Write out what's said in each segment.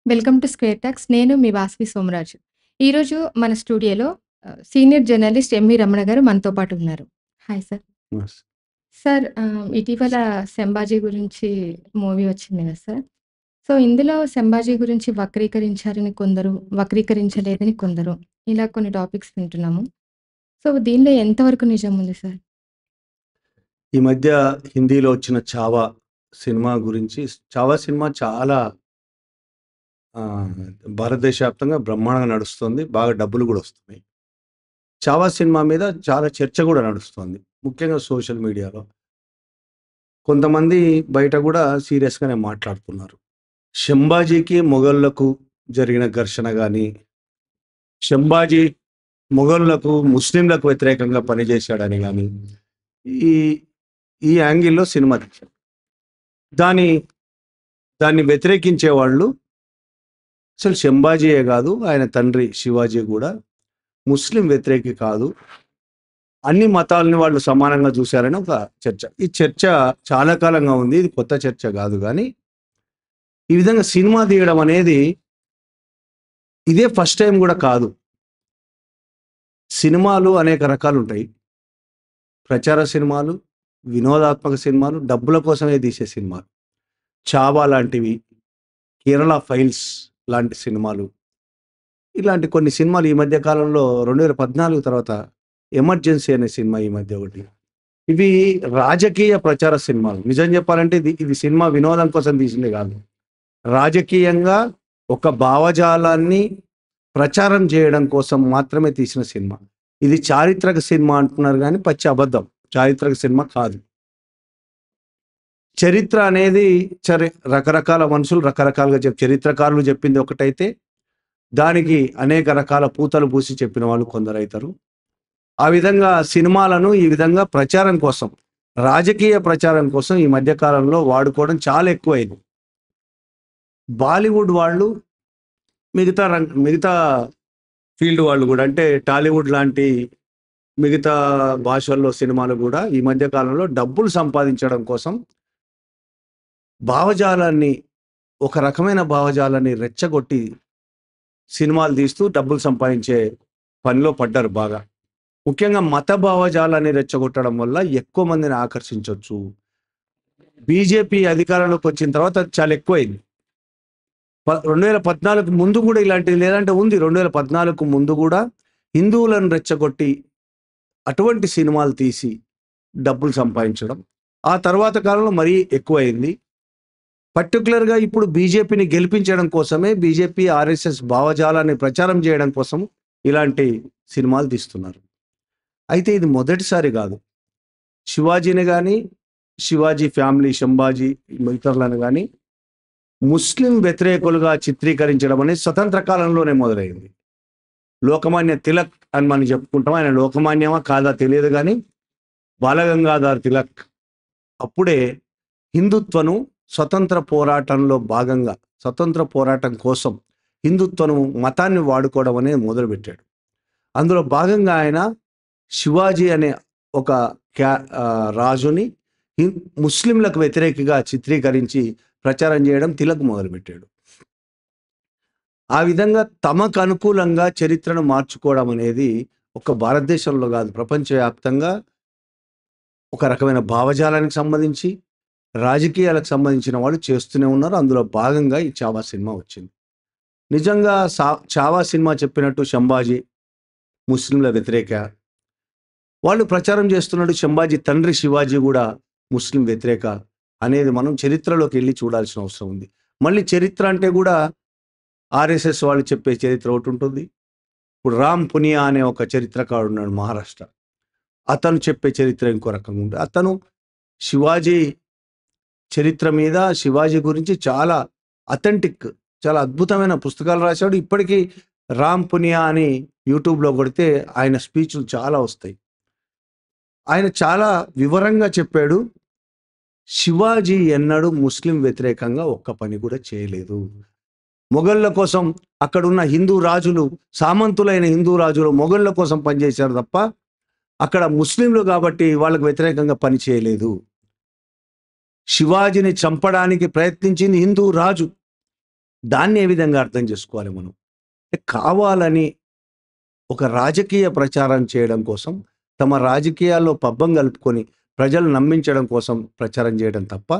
Welcome to square talks. నేను మీ వాసవి సోమరాజు. ఈరోజు మన స్టూడియోలో సీనియర్ జర్నలిస్ట్ ఎంవి రమణ గారు మనతో పాటు ఉన్నారు. Hi sir. యెస్. సార్ ఇటీవల 'శంభాజీ' గురించి మూవీ వచ్చింది కదా సార్. సో, ఇందులో 'శంభాజీ' గురించి వక్రీకరించారని కొందరు, వక్రీకరించలేదని కొందరు. ఇలా కొన్ని టాపిక్స్ వింటున్నాము. సో, దీనిలో ఎంతవరకు నిజం ఉంది సార్? ఈ మధ్య హిందీలో వచ్చిన 'చావా' సినిమా గురించి 'చావా' సినిమా చాలా భారతదేశ వ్యాప్తంగా బ్రహ్మాండంగా నడుస్తుంది. బాగా డబ్బులు గూడా వస్తున్నాయి. 'చావా' సినిమా మీద చాలా చర్చ గూడా నడుస్తోంది. ముఖ్యంగా సోషల్ మీడియాలో. కొంతమంది బయట గూడా సీరియస్‌గానే మాట్లాడుతున్నారు. 'శంభాజీకి' మొఘలులకు జరిగిన ఘర్షణ గాని, 'శంభాజీ' మొఘలులకు, ముస్లింలకు వ్యతిరేకంగా పనిచేశాడని గాని, ఈ ఈ యాంగిల్‌లో సినిమా తీశారు. దాన్ని వ్యతిరేకించే వాళ్ళు అసలు 'శంభాజీయే' గాదు, ఆయన తండ్రి 'శివాజీ' గూడా ముస్లిం వ్యతిరేకి కాదు. అన్ని మతాలని వాళ్ళు సమానంగా చూశారని ఒక చర్చ. ఈ చర్చ చాలా కాలంగా ఉంది. ఇది కొత్త చర్చ గాదు గానీ, ఈ విధంగా సినిమా తీయడం అనేది ఇదే ఫస్ట్ టైం గూడా కాదు. సినిమాలు అనేక రకాలుంటాయి. ప్రచార సినిమాలు, వినోదాత్మక సినిమాలు, డబ్బుల కోసమే తీసే సినిమాలు. 'చావా' లాంటివి, 'కేరళ ఫైల్స్' లాంటి సినిమాలు. ఇలాంటి కొన్ని సినిమాలు ఈ మధ్య కాలంలో 2014 తర్వాత 'ఎమర్జెన్సీ' అనే సినిమా ఈ మధ్య ఒకటి. ఇవి రాజకీయ ప్రచార సినిమాలు. నిజం చెప్పాలంటే ఇది సినిమా వినోదం కోసం తీసింది కాదు. రాజకీయంగా ఒక భావజాలాన్ని ప్రచారం చేయడం కోసం మాత్రమే తీసిన సినిమా. ఇది చారిత్రక సినిమా అంటున్నారు గానీ పచ్చి అబద్ధం. చారిత్రక సినిమా కాదు. చరిత్ర అనేది రకరకాల మనుషులు రకరకాలుగా చరిత్రకారులు చెప్పింది ఒకటైతే, దానికి అనేక రకాల పూతలు పూసి చెప్పిన వాళ్ళు కొందరైతారు. ఆ విధంగా సినిమాలను ఈ విధంగా ప్రచారం కోసం, రాజకీయ ప్రచారం కోసం ఈ మధ్య కాలంలో వాడుకోవడం చాలా ఎక్కువైంది. బాలీవుడ్ వాళ్ళు, మిగతా ఫీల్డ్ వాళ్ళు కూడా, అంటే టాలీవుడ్ లాంటి మిగతా భాషల్లో సినిమాలు కూడా ఈ మధ్య కాలంలో డబ్బులు సంపాదించడం కోసం భావజాలాన్ని, ఒక రకమైన భావజాలాన్ని రెచ్చగొట్టి సినిమాలు తీస్తూ డబ్బులు సంపాదించే పనిలో పడ్డారు బాగా. ముఖ్యంగా మత భావజాలాన్ని రెచ్చగొట్టడం వల్ల ఎక్కువ మందిని ఆకర్షించొచ్చు. బీజేపీ అధికారంలోకి వచ్చిన తర్వాత అది చాలా ఎక్కువైంది. 2014 ముందు కూడా ఇలాంటిది లేదంటే ఉంది. 2014 ముందు కూడా హిందువులను రెచ్చగొట్టి అటువంటి సినిమాలు తీసి డబ్బులు సంపాదించడం. ఆ తర్వాత కాలంలో మరీ ఎక్కువైంది. పర్టికులర్గా ఇప్పుడు బీజేపీని గెలిపించడం కోసమే, బీజేపీ ఆర్ఎస్ఎస్ భావజాలాన్ని ప్రచారం చేయడం కోసం ఇలాంటి సినిమాలు తీస్తున్నారు. అయితే ఇది మొదటిసారి కాదు. శివాజీని కానీ, శివాజీ ఫ్యామిలీ, శంభాజీ ఇతరులను కానీ ముస్లిం వ్యతిరేకులుగా చిత్రీకరించడం అనేది స్వతంత్ర కాలంలోనే మొదలైంది. లోకమాన్య తిలక్ అని మనం చెప్పుకుంటాం. ఆయన లోకమాన్యమా కాదా తెలియదు కానీ, బాలగంగాధర్ తిలక్ అప్పుడే హిందుత్వను స్వతంత్ర పోరాటంలో భాగంగా, స్వతంత్ర పోరాటం కోసం హిందుత్వను, మతాన్ని వాడుకోవడం అనేది మొదలుపెట్టాడు. అందులో భాగంగా ఆయన శివాజీ అనే ఒక రాజుని ముస్లింలకు వ్యతిరేకిగా చిత్రీకరించి ప్రచారం చేయడం తిలక్ మొదలుపెట్టాడు. ఆ విధంగా తమకు అనుకూలంగా చరిత్రను మార్చుకోవడం అనేది ఒక భారతదేశంలో కాదు, ప్రపంచవ్యాప్తంగా ఒక రకమైన భావజాలానికి సంబంధించి, రాజకీయాలకు సంబంధించిన వాళ్ళు చేస్తూనే ఉన్నారు. అందులో భాగంగా ఈ 'చావా' సినిమా వచ్చింది. నిజంగా 'చావా' సినిమా చెప్పినట్టు శంభాజీ ముస్లింల వ్యతిరేక, వాళ్ళు ప్రచారం చేస్తున్నాడు. శంభాజీ తండ్రి శివాజీ కూడా ముస్లిం వ్యతిరేక అనేది మనం చరిత్రలోకి వెళ్ళి చూడాల్సిన అవసరం ఉంది. మళ్ళీ చరిత్ర అంటే కూడా ఆర్ఎస్ఎస్ వాళ్ళు చెప్పే చరిత్ర ఒకటి ఉంటుంది. ఇప్పుడు రామ్ పునియా అనే ఒక చరిత్రకారుడు ఉన్నాడు మహారాష్ట్ర. అతను చెప్పే చరిత్ర ఇంకో రకంగా ఉంటుంది. అతను శివాజీ చరిత్ర మీద, శివాజీ గురించి చాలా అథెంటిక్, చాలా అద్భుతమైన పుస్తకాలు రాశాడు. ఇప్పటికీ రామ్ పునియా అని యూట్యూబ్లో కొడితే ఆయన స్పీచ్లు చాలా వస్తాయి. ఆయన చాలా వివరంగా చెప్పాడు. శివాజీ ఎన్నడూ ముస్లిం వ్యతిరేకంగా ఒక్క పని కూడా చేయలేదు. మొఘళ్ళ కోసం అక్కడున్న హిందూ రాజులు, సామంతులైన హిందూ రాజులు మొఘళ్ళ కోసం పనిచేశారు తప్ప అక్కడ ముస్లింలు కాబట్టి వాళ్ళకు వ్యతిరేకంగా పని చేయలేదు. శివాజీని చంపడానికి ప్రయత్నించింది హిందూ రాజు. దాన్ని ఏ విధంగా అర్థం చేసుకోవాలి మనం? అంటే కావాలని ఒక రాజకీయ ప్రచారం చేయడం కోసం, తమ రాజకీయాల్లో పబ్బం గలుపుకొని ప్రజలు నమ్మించడం కోసం ప్రచారం చేయడం తప్ప,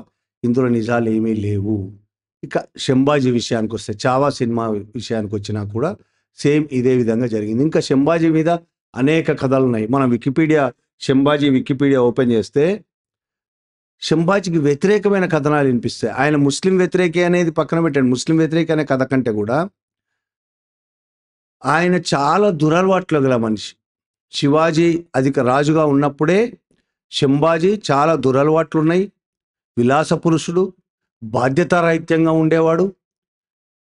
ఇందులో నిజాలు ఏమీ లేవు. ఇక 'శంభాజీ' విషయానికొస్తే, 'చావా' సినిమా విషయానికొచ్చినా కూడా సేమ్ ఇదే విధంగా జరిగింది. ఇంకా 'శంభాజీ' మీద అనేక కథలున్నాయి. మనం వికీపీడియా 'శంభాజీ' వికీపీడియా ఓపెన్ చేస్తే, శంభాజీకి వ్యతిరేకమైన కథనాలు వినిపిస్తాయి. ఆయన ముస్లిం వ్యతిరేకి అనేది పక్కన పెట్టండి. ముస్లిం వ్యతిరేకి అనే కథ కంటే కూడా ఆయన చాలా దురలవాట్లు గల మనిషి. శివాజీ రాజుగా ఉన్నప్పుడే శంభాజీ చాలా దురలవాట్లున్నాయి. విలాస పురుషుడు, బాధ్యతారాహిత్యంగా ఉండేవాడు.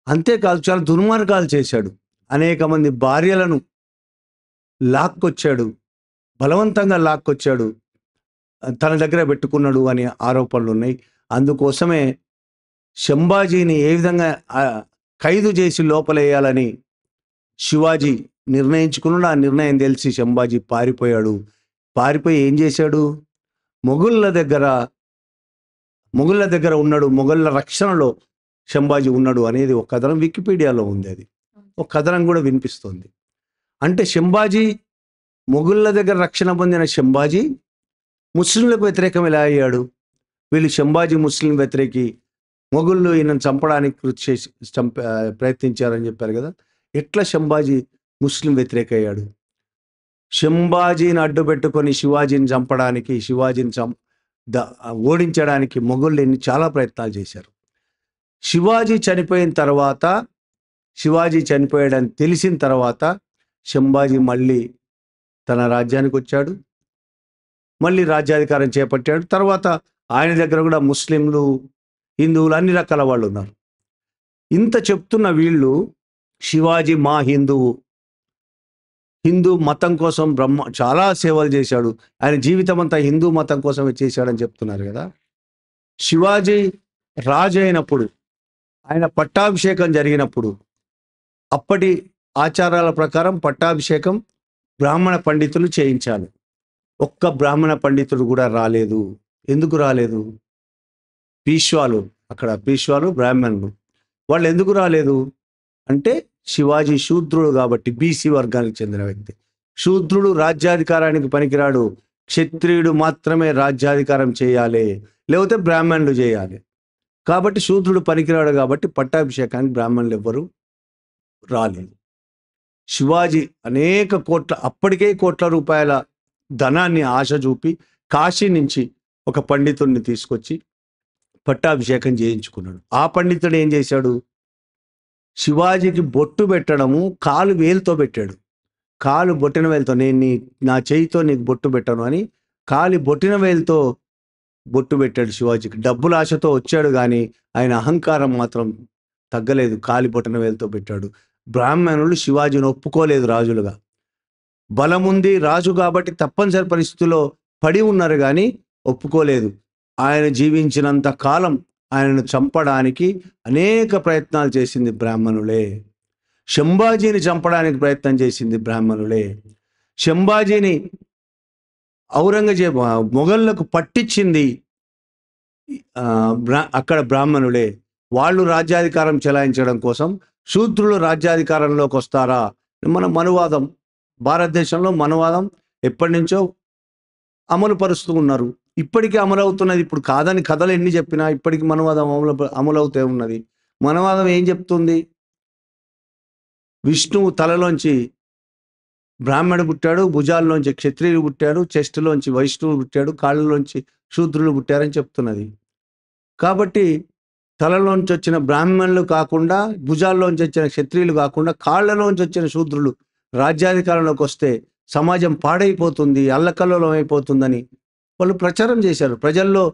అంతేకాదు చాలా దుర్మార్గాలు చేశాడు. అనేక మంది భార్యలను లాక్కొచ్చాడు, బలవంతంగా లాక్కొచ్చాడు, తన దగ్గర పెట్టుకున్నాడు అనే ఆరోపణలు ఉన్నాయి. అందుకోసమే శంభాజీని ఏ విధంగా ఖైదు చేసి లోపలేయాలని శివాజీ నిర్ణయించుకున్నాడు. ఆ నిర్ణయం తెలిసి శంభాజీ పారిపోయాడు. పారిపోయి ఏం చేశాడు? మొఘలుల దగ్గర ఉన్నాడు, మొఘలుల రక్షణలో శంభాజీ ఉన్నాడు అనేది ఒక కథనం వికీపీడియాలో ఉంది. అది ఒక కథనం కూడా వినిపిస్తుంది. అంటే శంభాజీ మొఘలుల దగ్గర రక్షణ పొందిన శంభాజీ ముస్లింలకు వ్యతిరేకం ఎలా అయ్యాడు? వీళ్ళు శంభాజీ ముస్లిం వ్యతిరేకి, మొఘళ్ళు ఈయనను చంపడానికి కృషి చేసి ప్రయత్నించారని చెప్పారు కదా. ఎట్లా శంభాజీ ముస్లిం వ్యతిరేక అయ్యాడు? శంభాజీని అడ్డు పెట్టుకొని శివాజీని చంపడానికి, శివాజీని ఓడించడానికి మొఘళ్ళు చాలా ప్రయత్నాలు చేశారు. శివాజీ చనిపోయాడని తెలిసిన తర్వాత శంభాజీ మళ్ళీ తన రాజ్యానికి వచ్చాడు, మళ్ళీ రాజ్యాధికారం చేపట్టాడు. తర్వాత ఆయన దగ్గర కూడా ముస్లింలు, హిందువులు అన్ని రకాల వాళ్ళు ఉన్నారు. ఇంత చెప్తున్న వీళ్ళు శివాజీ మా హిందూ మతం కోసం చాలా సేవలు చేశాడు, ఆయన జీవితం అంతా హిందూ మతం కోసమే చేశాడని చెప్తున్నారు కదా. శివాజీ రాజు అయినప్పుడు, ఆయన పట్టాభిషేకం జరిగినప్పుడు, అప్పటి ఆచారాల ప్రకారం పట్టాభిషేకం బ్రాహ్మణ పండితులు చేయించాలి. ఒక్క బ్రాహ్మణ పండితుడు కూడా రాలేదు. ఎందుకు రాలేదు? పీష్వాలు బ్రాహ్మణులు, వాళ్ళు ఎందుకు రాలేదు అంటే శివాజీ శూద్రుడు కాబట్టి, బీసీ వర్గానికి చెందిన వ్యక్తి. శూద్రుడు రాజ్యాధికారానికి పనికిరాడు, క్షత్రియుడు మాత్రమే రాజ్యాధికారం చేయాలి, లేకపోతే బ్రాహ్మణులు చేయాలి. కాబట్టి శూద్రుడు పనికిరాడు కాబట్టి పట్టాభిషేకానికి బ్రాహ్మణులు ఎవ్వరూ రాలేదు. శివాజీ అప్పటికే కోట్ల రూపాయల ధనాన్ని ఆశ చూపి కాశీ నుంచి ఒక పండితుడిని తీసుకొచ్చి పట్టాభిషేకం చేయించుకున్నాడు. ఆ పండితుడు ఏం చేశాడు? శివాజీకి బొట్టు పెట్టడము కాలు వేలుతో పెట్టాడు. కాలు బొట్టిన వేలుతో, నా చేయితో నీకు బొట్టు పెట్టను అని బొట్టిన వేలుతో బొట్టు పెట్టాడు శివాజీకి. డబ్బుల ఆశతో వచ్చాడు కానీ ఆయన అహంకారం మాత్రం తగ్గలేదు. బొట్టిన వేలుతో పెట్టాడు. బ్రాహ్మణులు శివాజీని ఒప్పుకోలేదు రాజులుగా. బలముంది రాజు కాబట్టి తప్పనిసరి పరిస్థితుల్లో పడి ఉన్నారు కానీ ఒప్పుకోలేదు. ఆయన జీవించినంత కాలం ఆయనను చంపడానికి అనేక ప్రయత్నాలు చేసింది బ్రాహ్మణులే. శంభాజీని చంపడానికి ప్రయత్నం చేసింది బ్రాహ్మణులే. శంభాజీని ఔరంగజేబు మొఘళ్ళకు పట్టించింది అక్కడ బ్రాహ్మణులే. వాళ్ళు రాజ్యాధికారం చెలాయించడం కోసం శూద్రులు రాజ్యాధికారంలోకి వస్తారా? మన మనువాదం, భారతదేశంలో మనువాదం ఎప్పటి నుంచో అమలు పరుస్తూ ఉన్నారు. ఇప్పటికీ అమలవుతున్నది. ఇప్పుడు కాదని కథలు ఎన్ని చెప్పినా ఇప్పటికీ మనువాదం అమలవుతూ ఉన్నది. మనువాదం ఏం చెప్తుంది? విష్ణువు తలలోంచి బ్రాహ్మణుడు పుట్టాడు, భుజాల్లోంచి క్షత్రియులు పుట్టాడు, చెస్టులోంచి వైష్ణవులు పుట్టాడు, కాళ్ళలోంచి శూద్రులు పుట్టారని చెప్తున్నది. కాబట్టి తలలోంచి వచ్చిన బ్రాహ్మణులు కాకుండా, భుజాల్లోంచి వచ్చిన క్షత్రియులు కాకుండా, కాళ్ళలోంచి వచ్చిన శూద్రులు రాజ్యాధికారంలోకి వస్తే సమాజం పాడైపోతుంది, అల్లకల్లోలం అయిపోతుందని వాళ్ళు ప్రచారం చేశారు. ప్రజల్లో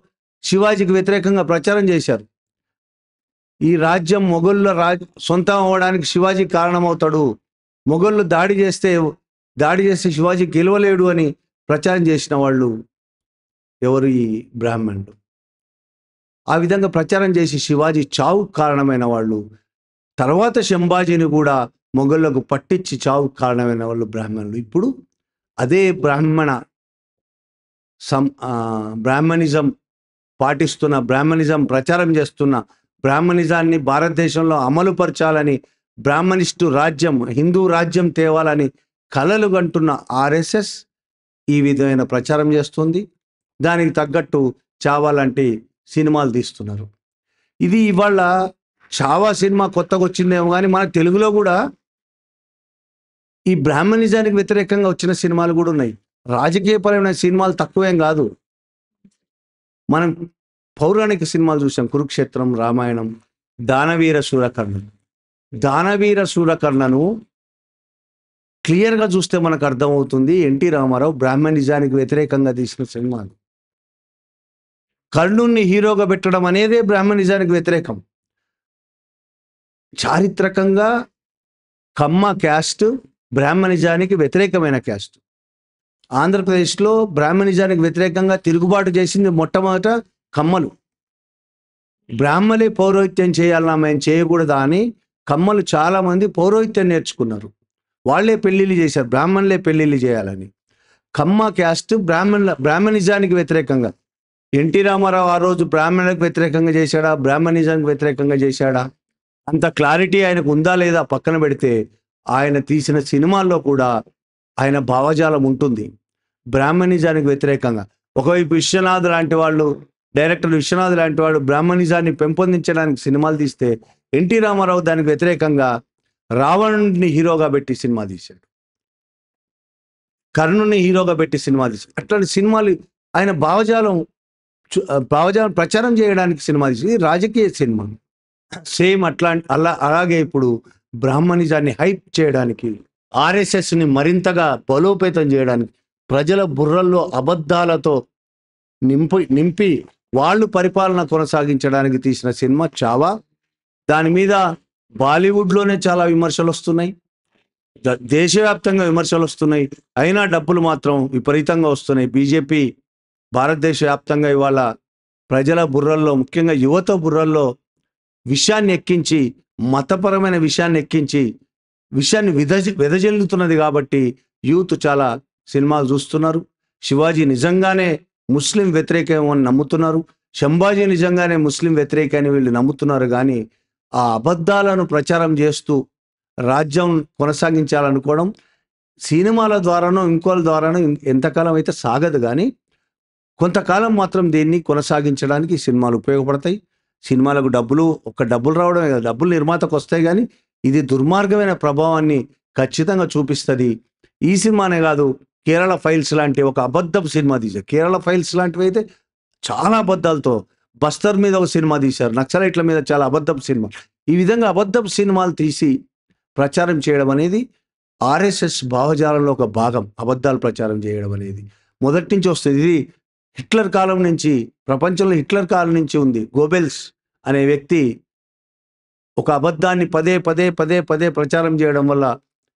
శివాజీకి వ్యతిరేకంగా ప్రచారం చేశారు. ఈ రాజ్యం మొఘళ్ళ సొంతం అవ్వడానికి శివాజీ కారణమవుతాడు, మొఘళ్ళు దాడి చేస్తే శివాజీ గెలవలేడు అని ప్రచారం చేసిన వాళ్ళు ఎవరు? ఈ బ్రాహ్మణులు. ఆ విధంగా ప్రచారం చేసి శివాజీ చావుకు కారణమైన వాళ్ళు. తర్వాత శంభాజీని కూడా మొఘళ్ళకు పట్టించి చావుకు కారణమైన వాళ్ళు బ్రాహ్మణులు. ఇప్పుడు అదే బ్రాహ్మణిజం పాటిస్తున్న, బ్రాహ్మణిజం ప్రచారం చేస్తున్న బ్రాహ్మణిజాన్ని భారతదేశంలో అమలుపరచాలని, బ్రాహ్మణిస్టు రాజ్యం, హిందూ రాజ్యం తేవాలని కలలు కంటున్న ఆర్ఎస్ఎస్ ఈ విధమైన ప్రచారం చేస్తుంది. దానికి తగ్గట్టు చావా లాంటి సినిమాలు తీస్తున్నారు. ఇది ఇవాళ చావా సినిమా కొత్తగా వచ్చిందేమో కానీ మన తెలుగులో కూడా ఈ బ్రాహ్మణిజానికి వ్యతిరేకంగా వచ్చిన సినిమాలు కూడా ఉన్నాయి. రాజకీయపరమైన సినిమాలు తక్కువేం కాదు. మనం పౌరాణిక సినిమాలు చూసాం. కురుక్షేత్రం, రామాయణం, దానవీర శూరకర్ణ. దానవీర శూరకర్ణను క్లియర్గా చూస్తే మనకు అర్థమవుతుంది ఎన్టీ రామారావు బ్రాహ్మణిజానికి వ్యతిరేకంగా తీసిన సినిమాలు. కర్ణుణ్ణి హీరోగా పెట్టడం అనేదే బ్రాహ్మణిజానికి వ్యతిరేకం. చారిత్రకంగా కమ్మ క్యాస్ట్ బ్రాహ్మణిజానికి వ్యతిరేకమైన క్యాస్ట్. ఆంధ్రప్రదేశ్లో బ్రాహ్మణిజానికి వ్యతిరేకంగా తిరుగుబాటు చేసింది మొట్టమొదట కమ్మలు. బ్రాహ్మలే పౌరోహిత్యం చేయాలన్నా మేము చేయకూడదా అని కమ్మలు చాలామంది పౌరోహిత్యం నేర్చుకున్నారు. వాళ్ళే పెళ్ళిళ్ళు చేశారు, బ్రాహ్మణులే పెళ్ళిళ్ళు చేయాలని. కమ్మ క్యాస్ట్ బ్రాహ్మణిజానికి వ్యతిరేకంగా. ఎన్టీ రామారావు ఆ రోజు బ్రాహ్మణులకు వ్యతిరేకంగా చేశాడా, బ్రాహ్మణిజానికి వ్యతిరేకంగా చేశాడా అంత క్లారిటీ ఆయనకు ఉందా లేదా పక్కన పెడితే, ఆయన తీసిన సినిమాల్లో కూడా ఆయన భావజాలం ఉంటుంది బ్రాహ్మణిజానికి వ్యతిరేకంగా. ఒకవైపు విశ్వనాథ్ లాంటి వాళ్ళు, డైరెక్టర్ విశ్వనాథ్ లాంటి వాడు బ్రాహ్మణిజాన్ని పెంపొందించడానికి సినిమాలు తీస్తే, ఎన్టీ రామారావు దానికి వ్యతిరేకంగా రావణుడిని హీరోగా పెట్టి సినిమా తీశాడు, కర్ణుని హీరోగా పెట్టి సినిమా తీశాడు. అట్లాంటి సినిమాలు ఆయన భావజాలం ప్రచారం చేయడానికి సినిమా తీసి రాజకీయ సినిమా. సేమ్ అలాగే ఇప్పుడు బ్రాహ్మణిజాన్ని హైప్ చేయడానికి, ఆర్ఎస్ఎస్ని మరింతగా బలోపేతం చేయడానికి, ప్రజల బుర్రల్లో అబద్ధాలతో నింపి వాళ్ళు పరిపాలన కొనసాగించడానికి తీసిన సినిమా చావా. దాని మీద బాలీవుడ్లోనే చాలా విమర్శలు వస్తున్నాయి, దేశవ్యాప్తంగా విమర్శలు వస్తున్నాయి. అయినా డబ్బులు మాత్రం విపరీతంగా వస్తున్నాయి. బీజేపీ భారతదేశ వ్యాప్తంగా ఇవాళ ప్రజల బుర్రల్లో, ముఖ్యంగా యువత బుర్రల్లో విషయాన్ని ఎక్కించి, మతపరమైన విషయాన్ని ఎక్కించి విషయాన్ని వెదజల్లుతున్నది. కాబట్టి యూత్ చాలా సినిమాలు చూస్తున్నారు. శివాజీ నిజంగానే ముస్లిం వ్యతిరేకం అని నమ్ముతున్నారు, శంభాజీ నిజంగానే ముస్లిం వ్యతిరేకాన్ని వీళ్ళు నమ్ముతున్నారు. కానీ ఆ అబద్ధాలను ప్రచారం చేస్తూ రాజ్యం కొనసాగించాలనుకోవడం సినిమాల ద్వారానో ఇంకోల ద్వారానో ఎంతకాలం అయితే సాగదు. కానీ కొంతకాలం మాత్రం దీన్ని కొనసాగించడానికి సినిమాలు ఉపయోగపడతాయి. సినిమాలకు డబ్బులు రావడమే కదా, డబ్బులు నిర్మాతకు వస్తాయి. కానీ ఇది దుర్మార్గమైన ప్రభావాన్ని ఖచ్చితంగా చూపిస్తుంది. ఈ సినిమానే కాదు, కేరళ ఫైల్స్ లాంటి ఒక అబద్ధపు సినిమా తీశారు. కేరళ ఫైల్స్ లాంటివి అయితే చాలా అబద్ధాలతో, బస్తర్ మీద ఒక సినిమా తీశారు, నక్సలైట్ల మీద చాలా అబద్ధపు సినిమా. ఈ విధంగా అబద్ధపు సినిమాలు తీసి ప్రచారం చేయడం అనేది ఆర్ఎస్ఎస్ భావజాలంలో ఒక భాగం. అబద్ధాలు ప్రచారం చేయడం అనేది మొదటి నుంచి వస్తుంది. ఇది హిట్లర్ కాలం నుంచి, ప్రపంచంలో హిట్లర్ కాలం నుంచి ఉంది. గోబెల్స్ అనే వ్యక్తి ఒక అబద్ధాన్ని పదే పదే పదే పదే ప్రచారం చేయడం వల్ల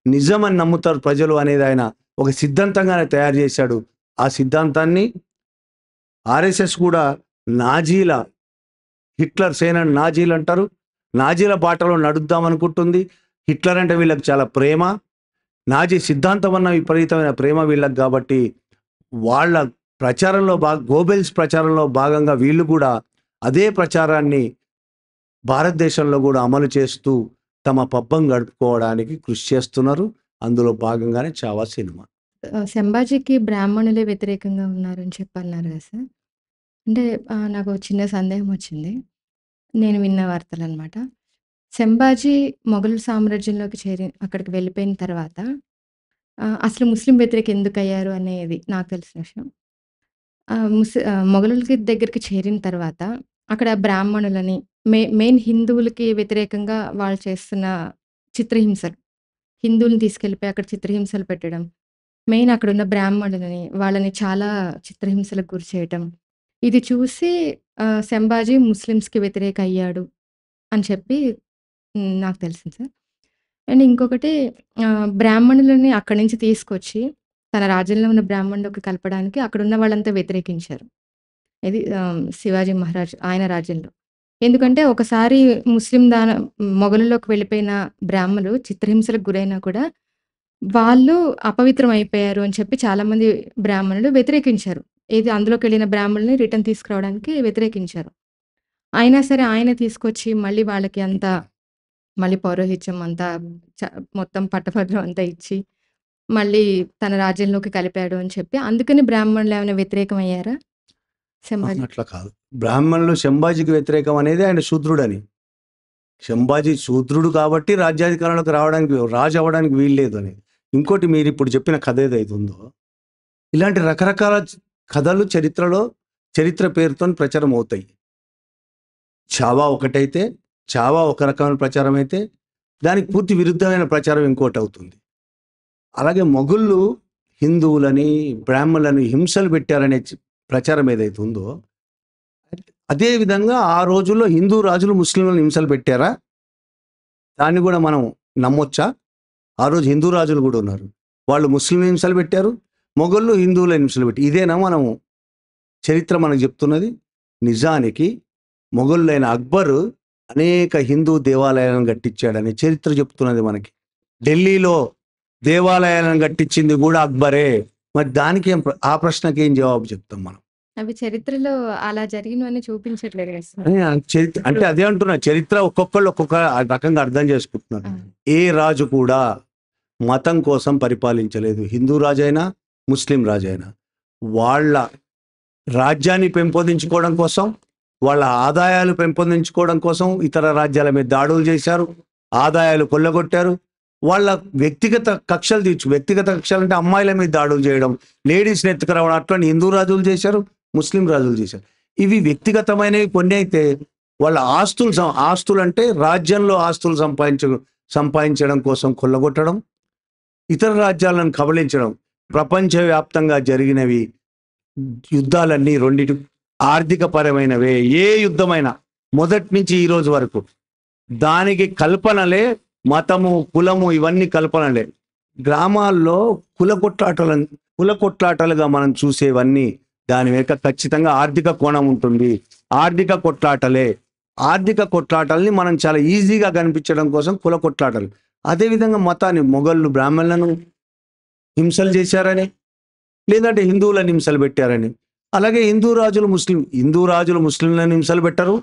నిజమని నమ్ముతారు ప్రజలు అనేది ఆయన ఒక సిద్ధాంతంగానే తయారు చేశాడు. ఆ సిద్ధాంతాన్ని ఆర్ఎస్ఎస్ కూడా హిట్లర్ సేనని నాజీలు అంటారు, నాజీల బాటలో నడుద్దామనుకుంటుంది. హిట్లర్ అంటే వీళ్ళకి చాలా ప్రేమ, నాజీ సిద్ధాంతం అన్న విపరీతమైన ప్రేమ వీళ్ళకి. కాబట్టి వాళ్ళ ప్రచారంలో గోబెల్స్ ప్రచారంలో భాగంగా వీళ్ళు కూడా అదే ప్రచారాన్ని భారతదేశంలో కూడా అమలు చేస్తూ తమ పబ్బం గడుపుకోవడానికి కృషి చేస్తున్నారు. అందులో భాగంగానే చావా సినిమా. శంభాజీకి బ్రాహ్మణులే వ్యతిరేకంగా ఉన్నారని చెప్పన్నారు కదా సార్. అంటే నాకు చిన్న సందేహం వచ్చింది. నేను విన్న వార్తలనమాట. శంభాజీ మొఘల్ సామ్రాజ్యంలోకి అక్కడికి వెళ్ళిపోయిన తర్వాత అసలు ముస్లిం వ్యతిరేక ఎందుకయ్యారు అనేది నాకు తెలిసిన విషయం. మొఘలులకి దగ్గరికి చేరిన తర్వాత అక్కడ బ్రాహ్మణులని, మెయిన్ హిందువులకి వ్యతిరేకంగా వాళ్ళు చేస్తున్న చిత్రహింసలు, హిందువులని తీసుకెళ్ళిపోయి అక్కడ చిత్రహింసలు పెట్టడం, మెయిన్ అక్కడున్న బ్రాహ్మణులని వాళ్ళని చాలా చిత్రహింసలకు గురి చేయటం, ఇది చూసి శంభాజీ ముస్లిమ్స్‌కి వ్యతిరేక అయ్యాడు అని చెప్పి నాకు తెలిసింది సార్. అండ్ ఇంకొకటి బ్రాహ్మణులని అక్కడి నుంచి తీసుకొచ్చి తన రాజ్యంలో ఉన్న బ్రాహ్మణులకు కలపడానికి అక్కడున్న వాళ్ళంతా వ్యతిరేకించారు. ఇది శివాజీ మహారాజ్ ఆయన రాజ్యంలో. ఎందుకంటే ఒకసారి మొఘలులోకి వెళ్ళిపోయిన బ్రాహ్మణులు చిత్రహింసలకు గురైనా కూడా వాళ్ళు అపవిత్రం అయిపోయారు అని చెప్పి చాలామంది బ్రాహ్మణులు వ్యతిరేకించారు. అందులోకి వెళ్ళిన బ్రాహ్మణుల్ని రిటర్న్ తీసుకురావడానికి వ్యతిరేకించారు. అయినా సరే ఆయన తీసుకొచ్చి మళ్ళీ వాళ్ళకి అంతా మళ్ళీ పౌరోహిత్యం అంతా మొత్తం పట్టభద్రం అంతా ఇచ్చి మళ్ళీ తన రాజ్యంలోకి కలిపాడు అని చెప్పి అందుకని బ్రాహ్మణులు ఏమైనా వ్యతిరేకమయ్యారా శంభాజీ? అట్లా కాదు. బ్రాహ్మణులు శంభాజీకి వ్యతిరేకం అనేది ఆయన శూద్రుడని. శంభాజీ శూద్రుడు కాబట్టి రాజ్యాధికారంలోకి రావడానికి, రాజు అవ్వడానికి వీల్లేదు అని. ఇంకోటి మీరు ఇప్పుడు చెప్పిన కథ ఏదైతే ఉందో, ఇలాంటి రకరకాల కథలు చరిత్ర పేరుతో ప్రచారం అవుతాయి. చావా ఒకటైతే, చావా ఒక రకమైన ప్రచారం అయితే, దానికి పూర్తి విరుద్ధమైన ప్రచారం ఇంకోటి అవుతుంది. అలాగే మొఘళ్ళు హిందువులని, బ్రాహ్మణులని హింసలు పెట్టారనే ప్రచారం ఏదైతే ఉందో, అదే విధంగా ఆ రోజుల్లో హిందూ రాజులు ముస్లింలను హింసలు పెట్టారా? దాన్ని కూడా మనం నమ్మొచ్చా? ఆ రోజు హిందూ రాజులు కూడా ఉన్నారు. వాళ్ళు ముస్లిం హింసలు పెట్టారు, మొఘళ్ళు హిందువుల హింసలు పెట్టి. ఇదేనా మనం చరిత్ర మనకు చెప్తున్నది? నిజానికి మొఘళ్ళైన అక్బర్ అనేక హిందూ దేవాలయాలను కట్టించాడని చరిత్ర చెప్తున్నది మనకి. ఢిల్లీలో దేవాలయాలను కట్టించింది కూడా అక్బరే. మరి దానికి ఆ ప్రశ్నకి ఏం జవాబు చెప్తాం మనం? అవి చరిత్రలో అలా జరిగినవన్నీ చూపించట్లేదు కదా సార్. చరిత్ర అంటే అదే అంటున్నా, చరిత్ర ఒక్కొక్కళ్ళు ఒక్కొక్క రకంగా అర్థం చేసుకుంటున్నారు. ఏ రాజు కూడా మతం కోసం పరిపాలించలేదు. హిందూ రాజైనా ముస్లిం రాజైనా వాళ్ళ రాజ్యాన్ని పెంపొందించుకోవడం కోసం, వాళ్ళ ఆదాయాలు పెంపొందించుకోవడం కోసం ఇతర రాజ్యాల మీద దాడులు చేశారు, ఆదాయాలు కొల్లగొట్టారు. వాళ్ళ వ్యక్తిగత కక్షలు అంటే అమ్మాయిల మీద దాడులు చేయడం, లేడీస్ని ఎత్తుకురావడం, అట్లాంటి హిందూ రాజులు చేశారు, ముస్లిం రాజులు చేశారు. ఇవి వ్యక్తిగతమైనవి. కొన్ని అయితే వాళ్ళ ఆస్తులు అంటే రాజ్యంలో ఆస్తులు సంపాదించడం కోసం కొల్లగొట్టడం, ఇతర రాజ్యాలను కబళించడం. ప్రపంచవ్యాప్తంగా జరిగినవి యుద్ధాలన్నీ రెండిటి ఆర్థిక పరమైనవే. ఏ యుద్ధమైనా మొదటి నుంచి ఈ రోజు వరకు దానికి కల్పనలే. మతము, కులము ఇవన్నీ కల్పనలే. గ్రామాల్లో కుల కొట్లాటలుగా మనం చూసేవన్నీ దాని వెనుక ఖచ్చితంగా ఆర్థిక కోణం ఉంటుంది. ఆర్థిక కొట్లాటల్ని మనం చాలా ఈజీగా కనిపించడం కోసం కుల కొట్లాటలు. అదేవిధంగా మతాన్ని, మొఘళ్ళు బ్రాహ్మణులను హింసలు చేశారని, లేదంటే హిందువులను హింసలు పెట్టారని. అలాగే హిందూ రాజులు ముస్లింలను హింసలు పెట్టరు.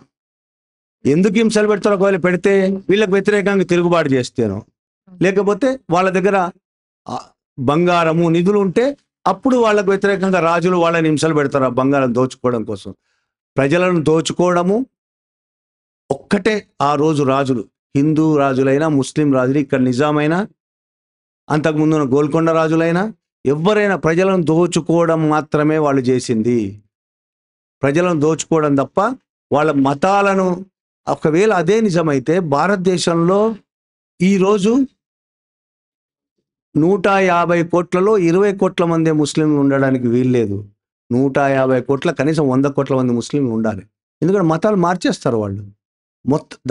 ఎందుకు హింసలు పెడతారు? ఒకవేళ పెడితే వీళ్ళకి వ్యతిరేకంగా తిరుగుబాటు చేస్తేనో, లేకపోతే వాళ్ళ దగ్గర బంగారము నిధులు ఉంటే అప్పుడు వాళ్ళకు వ్యతిరేకంగా రాజులు వాళ్ళని హింసలు పెడతారు. ఆ బంగారం దోచుకోవడం కోసం, ప్రజలను దోచుకోవడము ఒక్కటే. ఆ రోజు రాజులు, హిందూ రాజులైనా ముస్లిం రాజులు, ఇక్కడ నిజామైనా అంతకుముందున్న గోల్కొండ రాజులైనా ఎవరైనా ప్రజలను దోచుకోవడం మాత్రమే వాళ్ళు చేసింది. ప్రజలను దోచుకోవడం తప్ప వాళ్ళ మతాలను. ఒకవేళ అదే నిజమైతే భారతదేశంలో ఈరోజు 150 కోట్లలో 20 కోట్ల మంది ముస్లింలు ఉండడానికి వీల్లేదు. 150 కోట్ల కనీసం 100 కోట్ల మంది ముస్లింలు ఉండాలి. ఎందుకంటే మతాలు మార్చేస్తారు వాళ్ళు.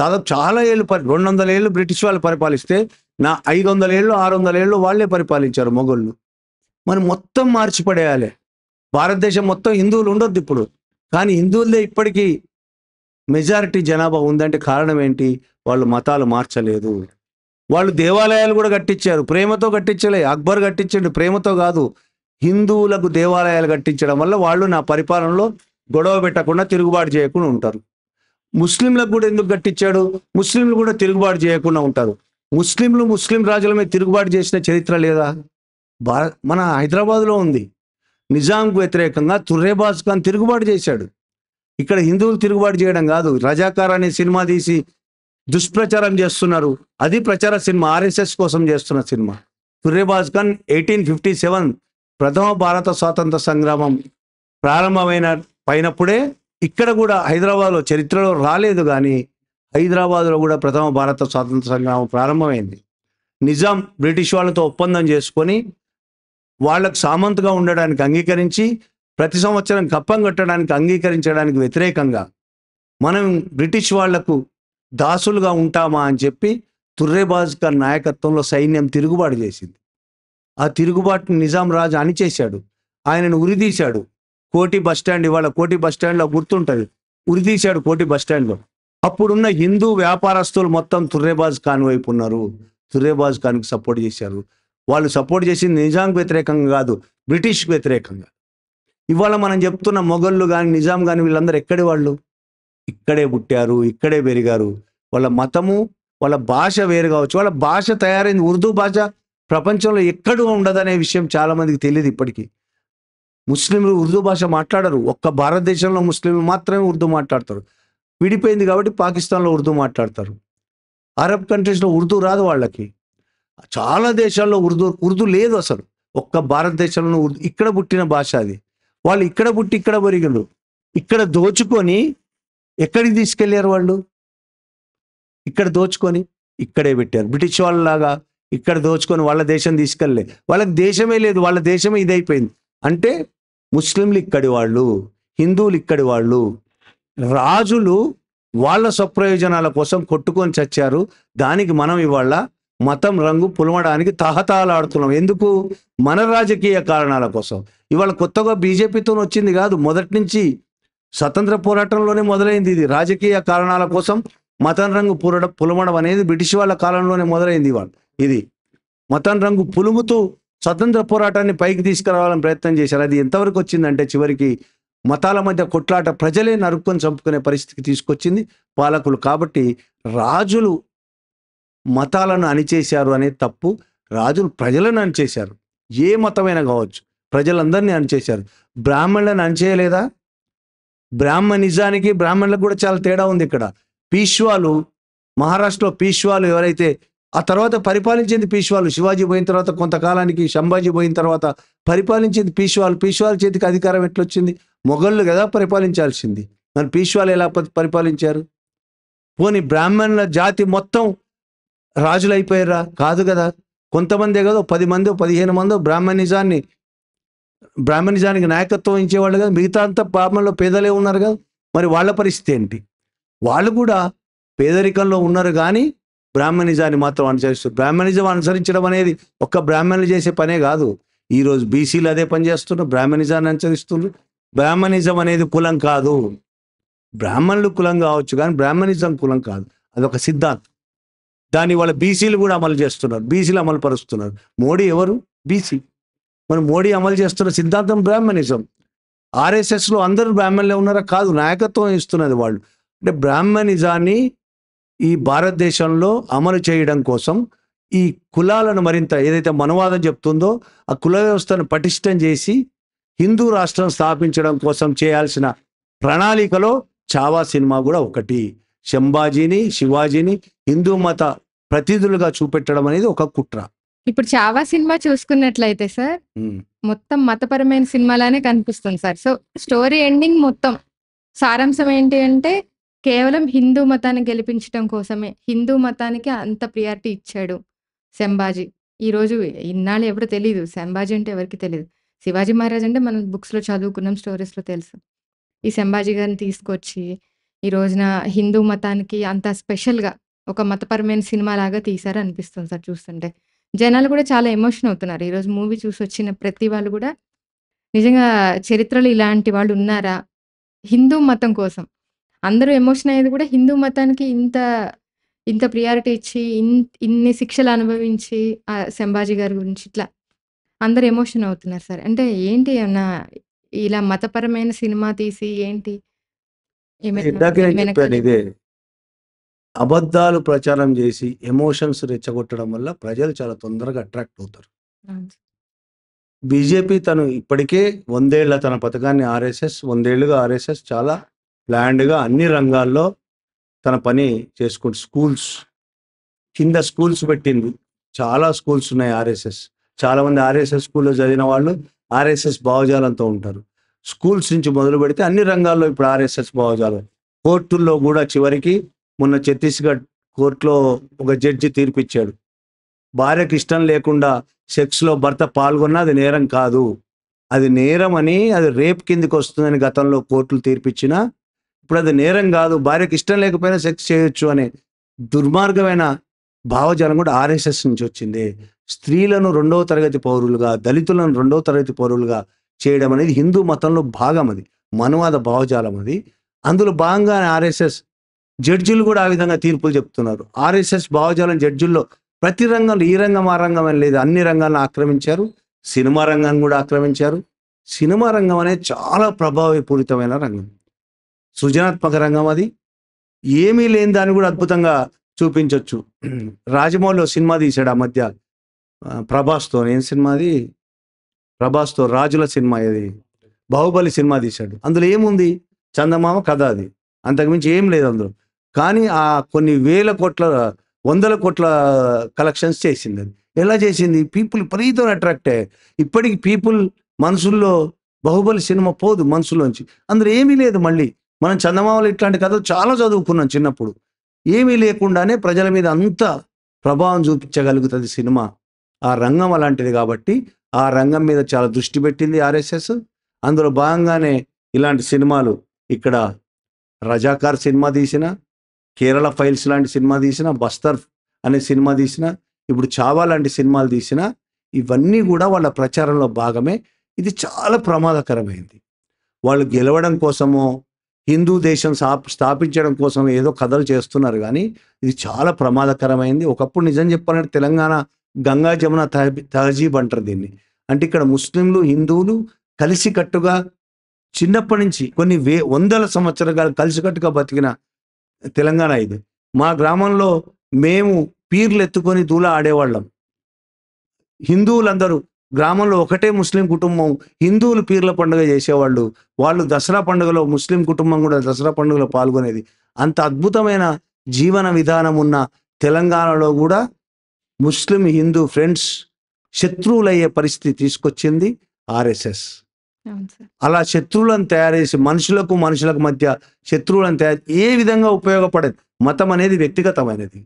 దాదాపు చాలా ఏళ్ళు 200 ఏళ్ళు బ్రిటిష్ వాళ్ళు పరిపాలిస్తే 500 ఏళ్ళు 600 ఏళ్ళు వాళ్ళే పరిపాలించారు మొఘళ్ళు. మరి మొత్తం మార్చిపడేయాలి. భారతదేశం మొత్తం హిందువులు ఉండొద్దు ఇప్పుడు. కానీ హిందువులే ఇప్పటికీ మెజారిటీ జనాభా ఉందంటే కారణం ఏంటి? వాళ్ళు మతాలు మార్చలేదు. వాళ్ళు దేవాలయాలు కూడా కట్టించారు, ప్రేమతో కట్టించలే. అక్బర్ కట్టించండి, ప్రేమతో కాదు. హిందువులకు దేవాలయాలు కట్టించడం వల్ల వాళ్ళు నా పరిపాలనలో గొడవ పెట్టకుండా, తిరుగుబాటు చేయకుండా ఉంటారు. ముస్లింలకు కూడా ఎందుకు కట్టించాడు? ముస్లింలు కూడా తిరుగుబాటు చేయకుండా ఉంటారు. ముస్లిం రాజుల మీద తిరుగుబాటు చేసిన చరిత్ర లేదా? మన హైదరాబాద్లో ఉంది. నిజాంకు వ్యతిరేకంగా తుర్రేబాజ్ ఖాన్ తిరుగుబాటు చేశాడు. ఇక్కడ హిందువులు తిరుగుబాటు చేయడం కాదు. రజాకార్ అనే సినిమా తీసి దుష్ప్రచారం చేస్తున్నారు. అది ప్రచార సినిమా, RSS కోసం చేస్తున్న సినిమా. తుర్రేబాజ్ ఖాన్ 1857 ప్రథమ భారత స్వాతంత్ర సంగ్రామం పైనప్పుడే ఇక్కడ కూడా హైదరాబాద్లో, చరిత్రలో రాలేదు కానీ హైదరాబాద్లో కూడా ప్రథమ భారత స్వాతంత్ర సంగ్రామం ప్రారంభమైంది. నిజాం బ్రిటిష్ వాళ్ళతో ఒప్పందం చేసుకొని వాళ్ళకు సామంతుగా ఉండడానికి అంగీకరించి, ప్రతి సంవత్సరం కప్పం కట్టడానికి అంగీకరించడానికి వ్యతిరేకంగా మనం బ్రిటిష్ వాళ్లకు దాసులుగా ఉంటామా అని చెప్పి తుర్రేబాజ్ ఖాన్ నాయకత్వంలో సైన్యం తిరుగుబాటు చేసింది. ఆ తిరుగుబాటుని నిజాం రాజు అణిచేశాడు. ఆయనను ఉరిదీశాడు. కోటి బస్టాండ్, ఇవాళ కోటి బస్టాండ్లో గుర్తుంటుంది, ఉరిదీశాడు కోటి బస్టాండ్లో. అప్పుడున్న హిందూ వ్యాపారస్తులు మొత్తం తుర్రేబాజ్ ఖాన్ వైపు ఉన్నారు, తుర్రేబాజ్ ఖాన్కి సపోర్ట్ చేశారు. వాళ్ళు సపోర్ట్ చేసింది నిజాంకి వ్యతిరేకంగా కాదు, బ్రిటిష్కి వ్యతిరేకంగా. ఇవాళ మనం చెప్తున్న మొఘళ్ళు కానీ నిజాం కానీ వీళ్ళందరూ ఎక్కడి వాళ్ళు? ఇక్కడే పుట్టారు, ఇక్కడే పెరిగారు. వాళ్ళ మతము, వాళ్ళ భాష వేరు కావచ్చు. వాళ్ళ భాష తయారైంది, ఉర్దూ భాష ప్రపంచంలో ఎక్కడూ ఉండదనే విషయం చాలా మందికి తెలియదు ఇప్పటికీ. ముస్లింలు ఉర్దూ భాష మాట్లాడరు. ఒక్క భారతదేశంలో ముస్లింలు మాత్రమే ఉర్దూ మాట్లాడతారు. విడిపోయింది కాబట్టి పాకిస్తాన్లో ఉర్దూ మాట్లాడతారు. అరబ్ కంట్రీస్లో ఉర్దూ రాదు వాళ్ళకి. చాలా దేశాల్లో ఉర్దూ లేదు అసలు. ఒక్క భారతదేశంలో ఉర్దూ, ఇక్కడ పుట్టిన భాష అది. వాళ్ళు ఇక్కడ పుట్టి ఇక్కడ పెరిగిండ్రు. ఇక్కడ దోచుకొని ఎక్కడికి తీసుకెళ్లారు వాళ్ళు? ఇక్కడ దోచుకొని ఇక్కడే పెట్టారు. బ్రిటిష్ వాళ్ళలాగా ఇక్కడ దోచుకొని వాళ్ళ దేశం తీసుకెళ్ళలే. వాళ్ళకి దేశమే లేదు, వాళ్ళ దేశమే ఇదైపోయింది. అంటే ముస్లింలు ఇక్కడి వాళ్ళు, హిందువులు ఇక్కడి వాళ్ళు. రాజులు వాళ్ళ స్వప్రయోజనాల కోసం కొట్టుకొని చచ్చారు. దానికి మనం ఇవాళ మతం రంగు పులమడానికి తహతహలాడుతున్నాం. ఎందుకు? మన రాజకీయ కారణాల కోసం. ఇవాళ కొత్తగా బీజేపీతో వచ్చింది కాదు, మొదటి నుంచి స్వతంత్ర పోరాటంలోనే మొదలైంది ఇది. రాజకీయ కారణాల కోసం మతం రంగు పులమడం అనేది బ్రిటిష్ వాళ్ళ కాలంలోనే మొదలైంది. ఇవాళ ఇది మతం రంగు పులుముతూ స్వతంత్ర పోరాటాన్ని పైకి తీసుకురావాలని ప్రయత్నం చేశారు. అది ఎంతవరకు వచ్చిందంటే చివరికి మతాల మధ్య కొట్లాట, ప్రజలే నరుక్కొని చంపుకునే పరిస్థితికి తీసుకొచ్చింది పాలకులు. కాబట్టి రాజులు మతాలను అణిచేశారు అనేది తప్పు. రాజులు ప్రజలను అణిచేశారు. ఏ మతమైనా కావచ్చు, ప్రజలందరినీ అణిచేశారు. బ్రాహ్మణులను అణిచేయలేదా? బ్రాహ్మణిజానికి బ్రాహ్మణులకు కూడా చాలా తేడా ఉంది. ఇక్కడ పీష్వాలు, మహారాష్ట్రలో పీష్వాలు ఎవరైతే, ఆ తర్వాత పరిపాలించింది పీష్వాలు. శివాజీ పోయిన తర్వాత కొంతకాలానికి, సంభాజీ పోయిన తర్వాత పరిపాలించింది పీష్వాలు. పీష్వాల చేతికి అధికారం ఎట్లొచ్చింది? మొఘళ్ళు కదా పరిపాలించాల్సింది. మరి పీష్వాలు ఎలా పరిపాలించారు? పోనీ బ్రాహ్మణుల జాతి మొత్తం రాజులు అయిపోయారా? కాదు కదా. కొంతమందే కదా, 10 మందో 15 మందో బ్రాహ్మణిజానికి నాయకత్వం వహించేవాళ్ళు కదా. మిగతా అంతా బ్రాహ్మణులు పేదలే ఉన్నారు కదా. మరి వాళ్ళ పరిస్థితి ఏంటి? వాళ్ళు కూడా పేదరికంలో ఉన్నారు కానీ బ్రాహ్మణిజాన్ని మాత్రం అనుసరిస్తారు. బ్రాహ్మణిజం అనుసరించడం అనేది ఒక్క బ్రాహ్మణులు చేసే పనే కాదు. ఈరోజు బీసీలు అదే పని చేస్తున్నారు, బ్రాహ్మణిజాన్ని అనుసరిస్తున్నారు. బ్రాహ్మణిజం అనేది కులం కాదు. బ్రాహ్మణులు కులం కావచ్చు కానీ బ్రాహ్మణిజం కులం కాదు. అదొక సిద్ధాంతం. దాన్ని వాళ్ళ బీసీలు కూడా అమలు చేస్తున్నారు, బీసీలు అమలు పరుస్తున్నారు. మోడీ ఎవరు? బీసీ. మరి మోడీ అమలు చేస్తున్న సిద్ధాంతం బ్రాహ్మణిజం. ఆర్ఎస్ఎస్లో అందరూ బ్రాహ్మణులే ఉన్నారా? కాదు, నాయకత్వం ఇస్తున్నది వాళ్ళు. అంటే బ్రాహ్మణిజాన్ని ఈ భారతదేశంలో అమలు చేయడం కోసం ఈ కులాలను మరింత, ఏదైతే మనవాదం చెప్తుందో ఆ కుల వ్యవస్థను పటిష్టం చేసి హిందూ రాష్ట్రం స్థాపించడం కోసం చేయాల్సిన ప్రణాళికలో ఛావా సినిమా కూడా ఒకటి. సంభాజీని, శివాజీని హిందూ మత ప్రతినిధులుగా చూపెట్టడం అనేది ఒక కుట్ర. ఇప్పుడు చావా సినిమా చూసుకున్నట్లయితే సార్, మొత్తం మతపరమైన సినిమాలానే కనిపిస్తుంది సార్. సో స్టోరీ ఎండింగ్ మొత్తం సారాంశం ఏంటి అంటే కేవలం హిందూ మతాన్ని గెలిపించడం కోసమే. హిందూ మతానికి అంత ప్రియారిటీ ఇచ్చాడు సంభాజీ. ఈరోజు ఇన్నాళ్ళు ఎవరు తెలియదు సంభాజీ అంటే ఎవరికి తెలియదు. శివాజీ మహారాజ్ అంటే మనం బుక్స్లో చదువుకున్నాం, స్టోరీస్లో తెలుసు. ఈ సంభాజీ గారిని తీసుకొచ్చి ఈ రోజున హిందూ మతానికి అంత స్పెషల్గా ఒక మతపరమైన సినిమా లాగా తీశారు అనిపిస్తుంది సార్ చూస్తుంటే. జనాలు కూడా చాలా ఎమోషన్ అవుతున్నారు. ఈరోజు మూవీ చూసి వచ్చిన ప్రతి వాళ్ళు కూడా నిజంగా చరిత్రలో ఇలాంటి వాళ్ళు ఉన్నారా హిందూ మతం కోసం. అందరూ ఎమోషన్ అయ్యేది కూడా హిందూ మతానికి ఇంత ఇంత ప్రియారిటీ ఇచ్చి ఇన్ని శిక్షలు అనుభవించి సంభాజీ గారి గురించి ఇట్లా అందరూ ఎమోషన్ అవుతున్నారు సార్. అంటే ఏంటి అన్న ఇలా మతపరమైన సినిమా తీసి ఏంటి ఇందాకే నేను చెప్పాను ఇదే. అబద్ధాలు ప్రచారం చేసి ఎమోషన్స్ రెచ్చగొట్టడం వల్ల ప్రజలు చాలా తొందరగా అట్రాక్ట్ అవుతారు. బీజేపీ తను ఇప్పటికే 100 ఏళ్ల తన పథకాన్ని ఆర్ఎస్ఎస్ 100 ఏళ్ళుగా ఆర్ఎస్ఎస్ చాలా ప్లాన్డ్గా అన్ని రంగాల్లో తన పని చేసుకుంటూ స్కూల్స్ కింద స్కూల్స్ పెట్టింది. చాలా స్కూల్స్ ఉన్నాయి ఆర్ఎస్ఎస్. చాలామంది ఆర్ఎస్ఎస్ స్కూల్లో చదివిన వాళ్ళు ఆర్ఎస్ఎస్ భావజాలంతో ఉంటారు. స్కూల్స్ నుంచి మొదలు పెడితే అన్ని రంగాల్లో ఇప్పుడు ఆర్ఎస్ఎస్ భావజాలం. కోర్టుల్లో కూడా చివరికి మొన్న ఛత్తీస్గఢ్ కోర్టులో ఒక జడ్జి తీర్పిచ్చాడు. భార్యకి ఇష్టం లేకుండా సెక్స్లో భర్త పాల్గొన్నా అది నేరం కాదు, అది నేరం అని, అది రేప్ కిందికి వస్తుందని గతంలో కోర్టులు తీర్పిచ్చినా ఇప్పుడు అది నేరం కాదు, భార్యకి ఇష్టం లేకపోయినా సెక్స్ చేయొచ్చు అనే దుర్మార్గమైన భావజాలం కూడా ఆర్ఎస్ఎస్ నుంచి వచ్చింది. స్త్రీలను 2వ తరగతి పౌరులుగా, దళితులను 2వ తరగతి పౌరులుగా చేయడం అనేది హిందూ మతంలో భాగం. అది మనువాద భావజాలం. అది అందులో భాగంగా ఆర్ఎస్ఎస్ జడ్జిలు కూడా ఆ విధంగా తీర్పులు చెప్తున్నారు. ఆర్ఎస్ఎస్ భావజాలం జడ్జిల్లో ప్రతి రంగంలో, ఈ రంగం ఆ రంగం అని లేదు, అన్ని రంగాలను ఆక్రమించారు. సినిమా రంగాన్ని కూడా ఆక్రమించారు. సినిమా రంగం అనేది చాలా ప్రభావపూరితమైన రంగం. సృజనాత్మక రంగం అది. ఏమీ లేని దాన్ని కూడా అద్భుతంగా చూపించొచ్చు. రాజమౌళి ఓ సినిమా తీశాడు ఆ మధ్య ప్రభాస్తో. ఏం సినిమా అది? ప్రభాస్తో రాజుల సినిమా ఇది, బాహుబలి సినిమా తీశాడు. అందులో ఏముంది? చందమామ కథ అది, అంతకుమించి ఏం లేదు అందులో. కానీ ఆ కొన్ని వేల కోట్ల, వందల కోట్ల కలెక్షన్స్ చేసింది. అది ఎలా చేసింది? పీపుల్ విపరీతం అట్రాక్ట్ అయ్యాయి. ఇప్పటికి పీపుల్ మనసుల్లో బాహుబలి సినిమా పోదు మనసులోంచి. అందులో ఏమీ లేదు. మళ్ళీ మనం చందమామలు ఇట్లాంటి కథలు చాలా చదువుకున్నాం చిన్నప్పుడు. ఏమీ లేకుండానే ప్రజల మీద అంత ప్రభావం చూపించగలుగుతుంది సినిమా. ఆ రంగం అలాంటిది కాబట్టి ఆ రంగం మీద చాలా దృష్టి పెట్టింది ఆర్ఎస్ఎస్. అందులో భాగంగానే ఇలాంటి సినిమాలు ఇక్కడ రజాకార్ సినిమా తీసిన, కేరళ ఫైల్స్ లాంటి సినిమా తీసిన, బస్తర్ అనే సినిమా తీసిన, ఇప్పుడు చావా లాంటి సినిమాలు తీసిన, ఇవన్నీ కూడా వాళ్ళ ప్రచారంలో భాగమే. ఇది చాలా ప్రమాదకరమైంది. వాళ్ళు గెలవడం కోసమో హిందూ దేశం స్థాపించడం కోసం ఏదో కథలు చేస్తున్నారు కానీ ఇది చాలా ప్రమాదకరమైంది. ఒకప్పుడు నిజం చెప్పాలంటే తెలంగాణ గంగా జమున తహజీబ్ అంటారు దీన్ని. అంటే ఇక్కడ ముస్లింలు హిందువులు కలిసికట్టుగా చిన్నప్పటి నుంచి కొన్ని వందల సంవత్సరాలు కలిసికట్టుగా బతికిన తెలంగాణ ఇది. మా గ్రామంలో మేము పీర్లు ఎత్తుకొని దూలా ఆడేవాళ్ళం. హిందువులందరూ గ్రామంలో ఒకటే ముస్లిం కుటుంబం, హిందువులు పీర్ల పండుగ చేసేవాళ్ళు. వాళ్ళు దసరా పండుగలో ముస్లిం కుటుంబం కూడా దసరా పండుగలో పాల్గొనేది. అంత అద్భుతమైన జీవన విధానం ఉన్న తెలంగాణలో కూడా ముస్లిం హిందూ ఫ్రెండ్స్ శత్రువులయ్యే పరిస్థితి తీసుకొచ్చింది ఆర్ఎస్ఎస్. అలా శత్రువులను తయారు చేసి మనుషులకు మధ్య శత్రువులను తయారు ఏ విధంగా ఉపయోగపడేది? మతం అనేది వ్యక్తిగతమైనది.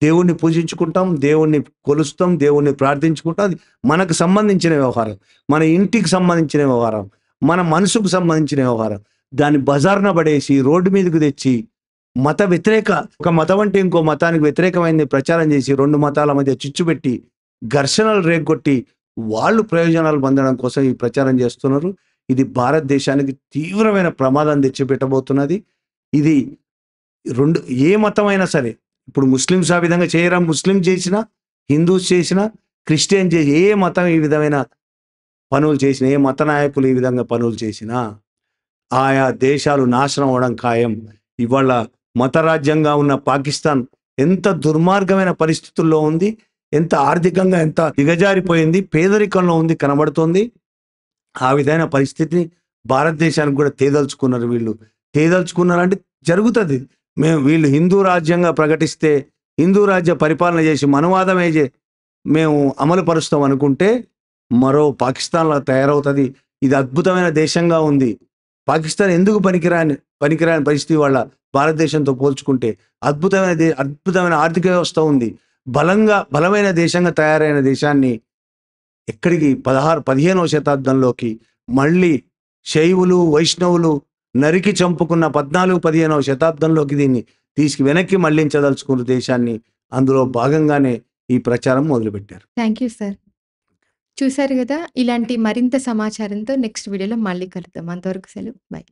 దేవుణ్ణి పూజించుకుంటాం, దేవుణ్ణి కొలుస్తాం, దేవుణ్ణి ప్రార్థించుకుంటాం. అది మనకు సంబంధించిన వ్యవహారం, మన ఇంటికి సంబంధించిన వ్యవహారం, మన మనసుకు సంబంధించిన వ్యవహారం. దాన్ని బజార్న పడేసి రోడ్డు మీదకు తెచ్చి మత వ్యతిరేక, ఒక మతం అంటే ఇంకో మతానికి వ్యతిరేకమైంది ప్రచారం చేసి 2 మతాల మధ్య చిచ్చు పెట్టి ఘర్షణలు రేగొట్టి వాళ్ళు ప్రయోజనాలు పొందడం కోసం ఈ ప్రచారం చేస్తున్నారు. ఇది భారతదేశానికి తీవ్రమైన ప్రమాదం తెచ్చిపెట్టబోతున్నది. ఇది ఏ మతమైనా సరే, ఇప్పుడు ముస్లిమ్స్ ఆ విధంగా చేయరా? ముస్లిం చేసినా, హిందూస్ చేసినా, క్రిస్టియన్ చేసి ఏ మతం ఈ విధమైన పనులు చేసినా, ఏ మత నాయకులు ఈ విధంగా పనులు చేసినా ఆయా దేశాలు నాశనం అవడం ఖాయం. ఇవాళ మతరాజ్యంగా ఉన్న పాకిస్తాన్ ఎంత దుర్మార్గమైన పరిస్థితుల్లో ఉంది, ఎంత ఆర్థికంగా ఎంత దిగజారిపోయింది, పేదరికంలో ఉంది కనబడుతోంది. ఆ విధమైన పరిస్థితిని భారతదేశానికి కూడా తేదలుచుకున్నారు వీళ్ళు. తేదలుచుకున్నారంటే జరుగుతుంది. వీళ్ళు హిందూ రాజ్యంగా ప్రకటిస్తే, హిందూ రాజ్య పరిపాలన చేసి మనువాదమే మేము అమలు పరుస్తాం అనుకుంటే మరో పాకిస్తాన్లో తయారవుతుంది. ఇది అద్భుతమైన దేశంగా ఉంది. పాకిస్తాన్ ఎందుకు పనికిరాని పరిస్థితి వాళ్ళ భారతదేశంతో పోల్చుకుంటే అద్భుతమైన ఆర్థిక వ్యవస్థ ఉంది. బలమైన దేశంగా తయారైన దేశాన్ని ఎక్కడికి 15వ శతాబ్దంలోకి మళ్ళీ శైవులు వైష్ణవులు నరికి చంపుకున్న 14-15వ శతాబ్దంలోకి దీన్ని వెనక్కి మళ్లించదలుచుకున్న దేశాన్ని. అందులో భాగంగానే ఈ ప్రచారం మొదలుపెట్టారు. Thank you sir. చూశారు కదా, ఇలాంటి మరింత సమాచారంతో నెక్స్ట్ వీడియోలో మళ్ళీ కలుద్దాం. అంతవరకు సెలవు. బై.